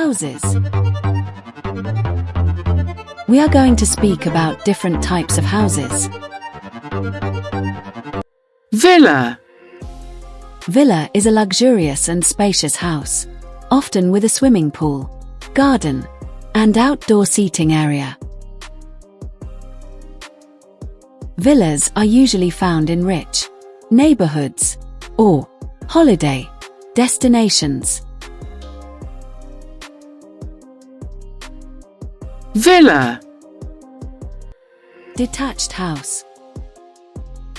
Houses. We are going to speak about different types of houses. Villa. Villa is a luxurious and spacious house, often with a swimming pool, garden, and outdoor seating area. Villas are usually found in rich neighborhoods or holiday destinations. Villa. Detached house.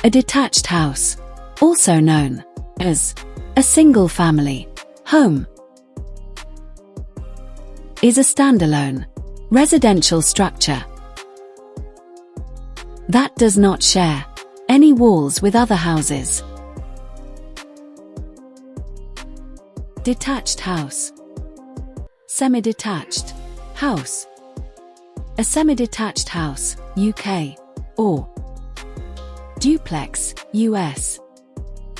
A detached house, also known as a single-family home, is a standalone residential structure that does not share any walls with other houses. Detached house. Semi-detached house. A semi-detached house, UK, or duplex, US,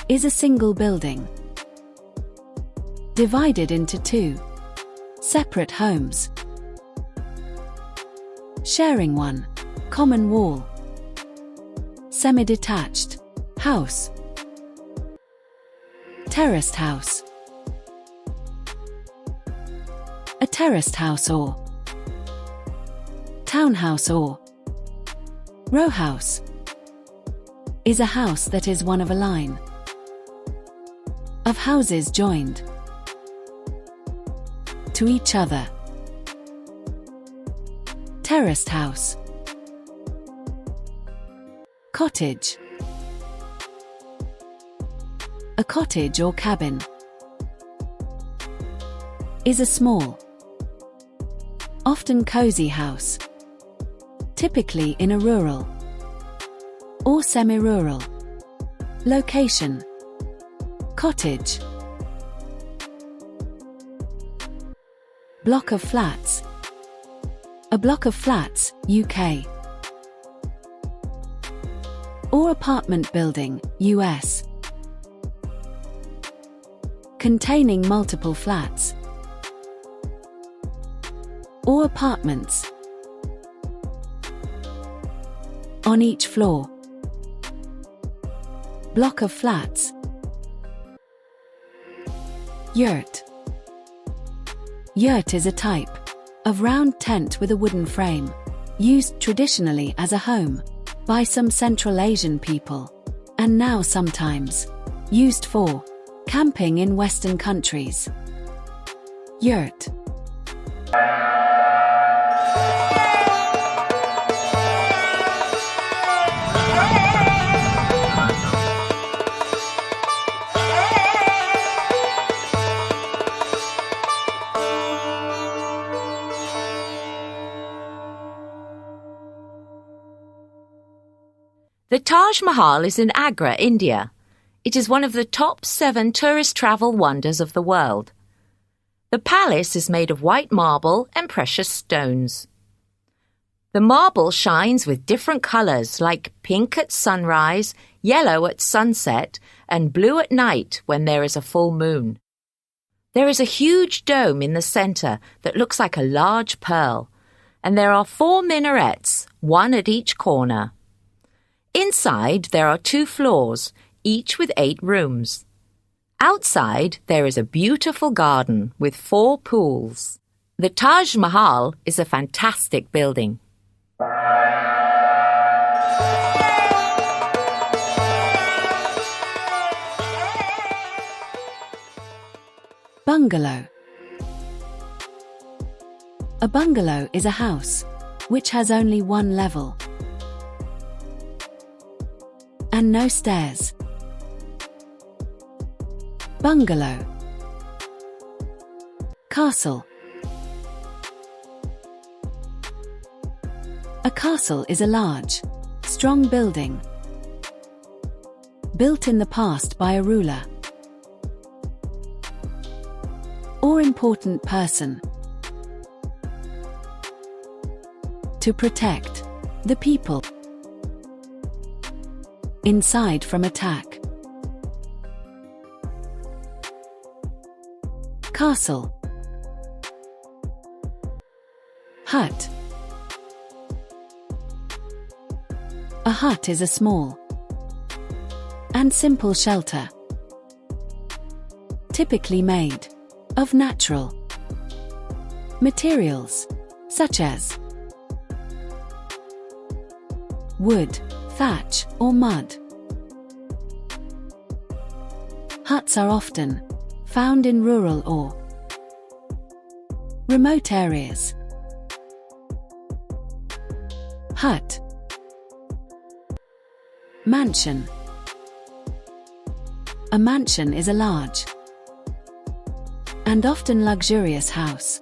is a single building divided into two separate homes, sharing one common wall. Semi-detached house. Terraced house. A terraced house or townhouse or row house is a house that is one of a line of houses joined to each other. Terraced house. Cottage. A cottage or cabin is a small, often cozy house, typically in a rural or semi-rural location. Cottage. Block of flats. A block of flats, UK, or apartment building, US, containing multiple flats or apartments on each floor. Block of flats. Yurt. Yurt is a type of round tent with a wooden frame, used traditionally as a home by some Central Asian people, and now sometimes used for camping in Western countries. Yurt. The Taj Mahal is in Agra, India. It is one of the top 7 tourist travel wonders of the world. The palace is made of white marble and precious stones. The marble shines with different colors like pink at sunrise, yellow at sunset, and blue at night when there is a full moon. There is a huge dome in the center that looks like a large pearl, and there are 4 minarets, one at each corner. Inside, there are 2 floors, each with 8 rooms. Outside, there is a beautiful garden with 4 pools. The Taj Mahal is a fantastic building. Bungalow. A bungalow is a house which has only one level and no stairs. Bungalow. Castle. A castle is a large, strong building built in the past by a ruler or important person to protect the people inside from attack. Castle. Hut. A hut is a small and simple shelter, typically made of natural materials, such as wood, thatch, or mud. Huts are often found in rural or remote areas. Hut. Mansion. A mansion is a large and often luxurious house.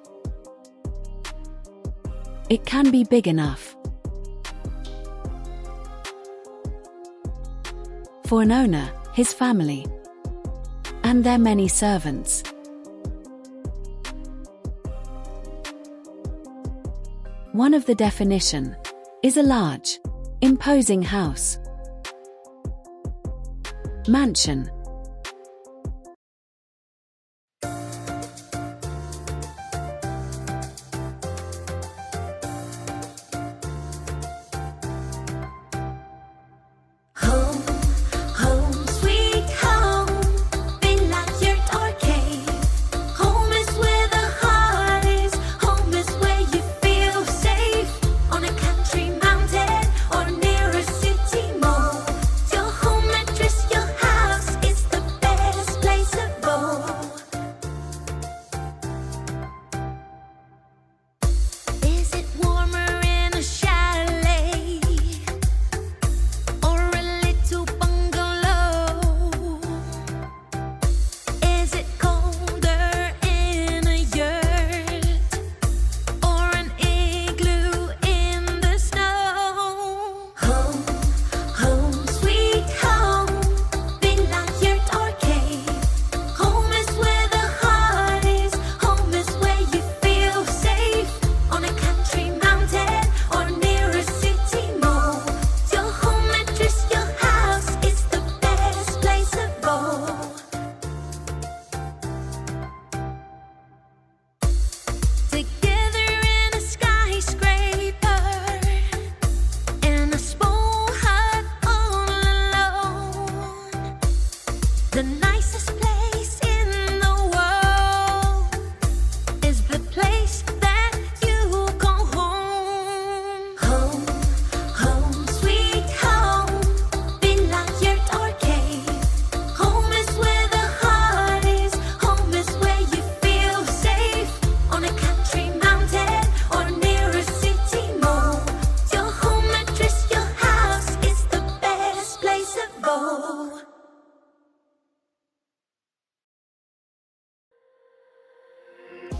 It can be big enough for an owner, his family, and their many servants. One of the definition is a large, imposing house. Mansion.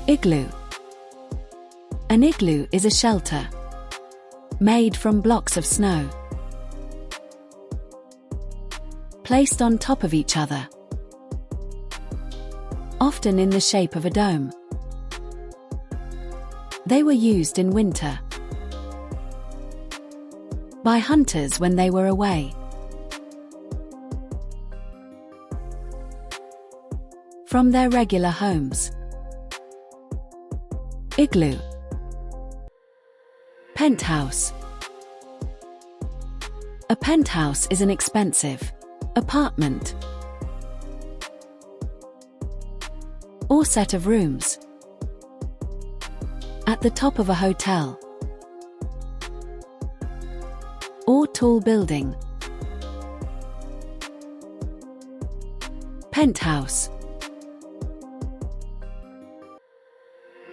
Igloo. An igloo is a shelter made from blocks of snow placed on top of each other, often in the shape of a dome. They were used in winter by hunters when they were away from their regular homes. Igloo. Penthouse. A penthouse is an expensive apartment or set of rooms at the top of a hotel or tall building. Penthouse.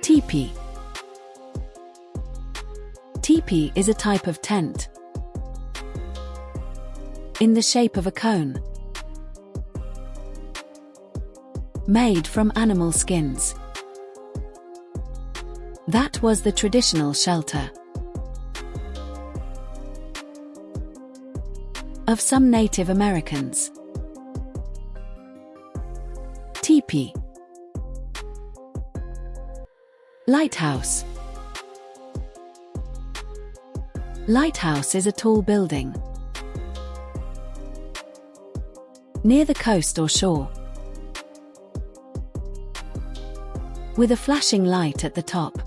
Tepee. Tepee is a type of tent in the shape of a cone, made from animal skins. That was the traditional shelter of some Native Americans. Tepee. Lighthouse. Lighthouse is a tall building near the coast or shore, with a flashing light at the top.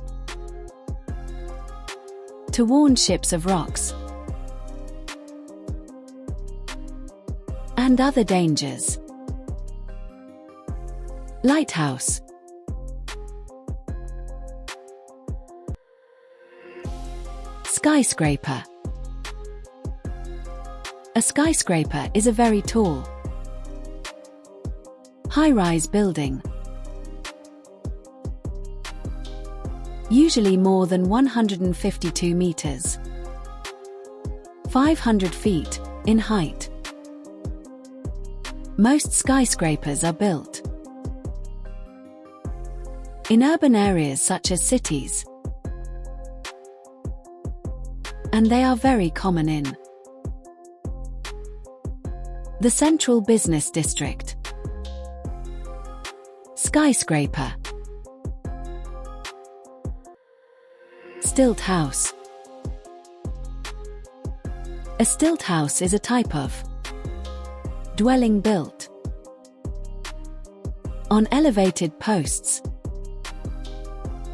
to warn ships of rocks and other dangers. Lighthouse. Skyscraper. A skyscraper is a very tall, high-rise building, usually more than 152 meters, 500 feet, in height. Most skyscrapers are built in urban areas such as cities, and they are very common in the central business district. Skyscraper. Stilt house. A stilt house is a type of dwelling built on elevated posts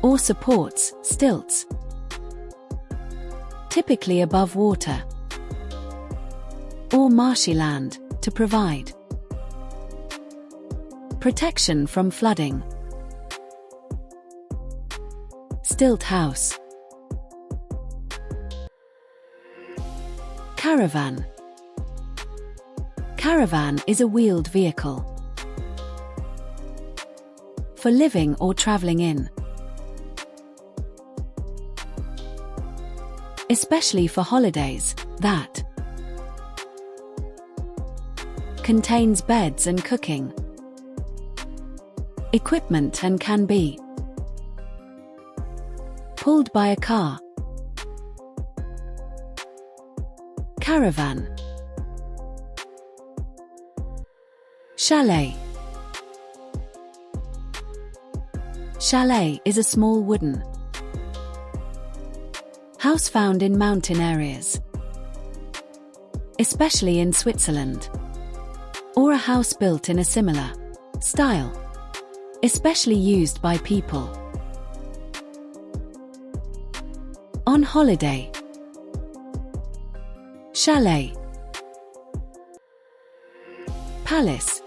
or supports, stilts, typically above water or marshy land, to provide protection from flooding. Stilt house. Caravan. Caravan is a wheeled vehicle for living or traveling in, especially for holidays, that contains beds and cooking equipment and can be pulled by a car. Caravan. Chalet. Chalet is a small wooden house found in mountain areas, especially in Switzerland, or a house built in a similar style, especially used by people on holiday. Chalet. Palace.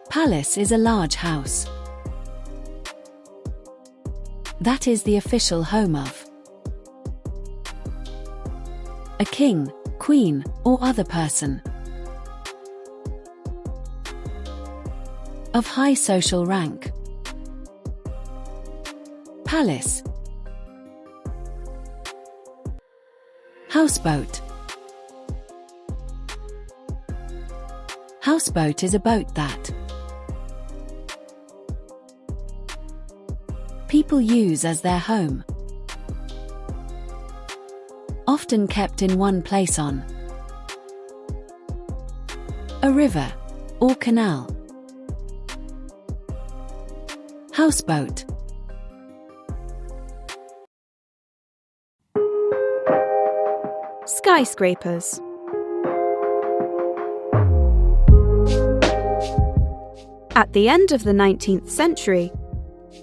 Palace is a large house that is the official home of a king, queen, or other person of high social rank. Palace. Houseboat. Houseboat is a boat that people use as their home, often kept in one place on a river or canal. Houseboat. Skyscrapers. At the end of the 19th century,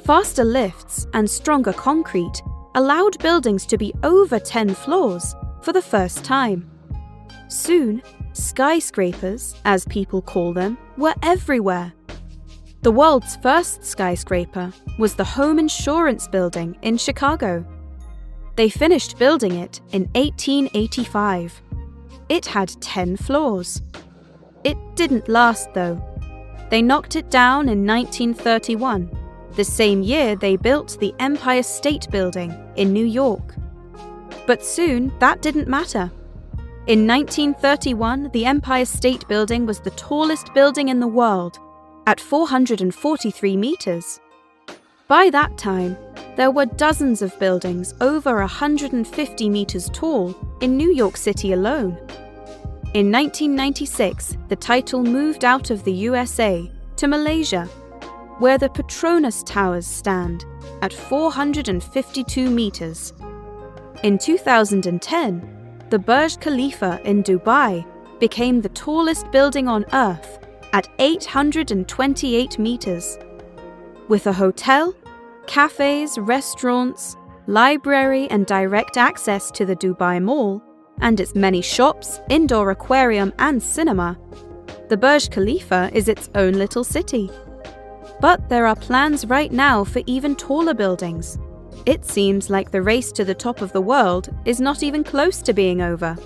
faster lifts and stronger concrete allowed buildings to be over 10 floors for the first time. Soon, skyscrapers, as people call them, were everywhere. The world's first skyscraper was the Home Insurance Building in Chicago. They finished building it in 1885. It had 10 floors. It didn't last, though. They knocked it down in 1931, the same year they built the Empire State Building in New York. But soon, that didn't matter. In 1931, the Empire State Building was the tallest building in the world, at 443 meters. By that time, there were dozens of buildings over 150 meters tall in New York City alone. In 1996, the title moved out of the USA to Malaysia, where the Petronas Towers stand at 452 meters. In 2010, the Burj Khalifa in Dubai became the tallest building on Earth at 828 meters. With a hotel, cafes, restaurants, library, and direct access to the Dubai Mall, and its many shops, indoor aquarium, and cinema, the Burj Khalifa is its own little city. But there are plans right now for even taller buildings. It seems like the race to the top of the world is not even close to being over.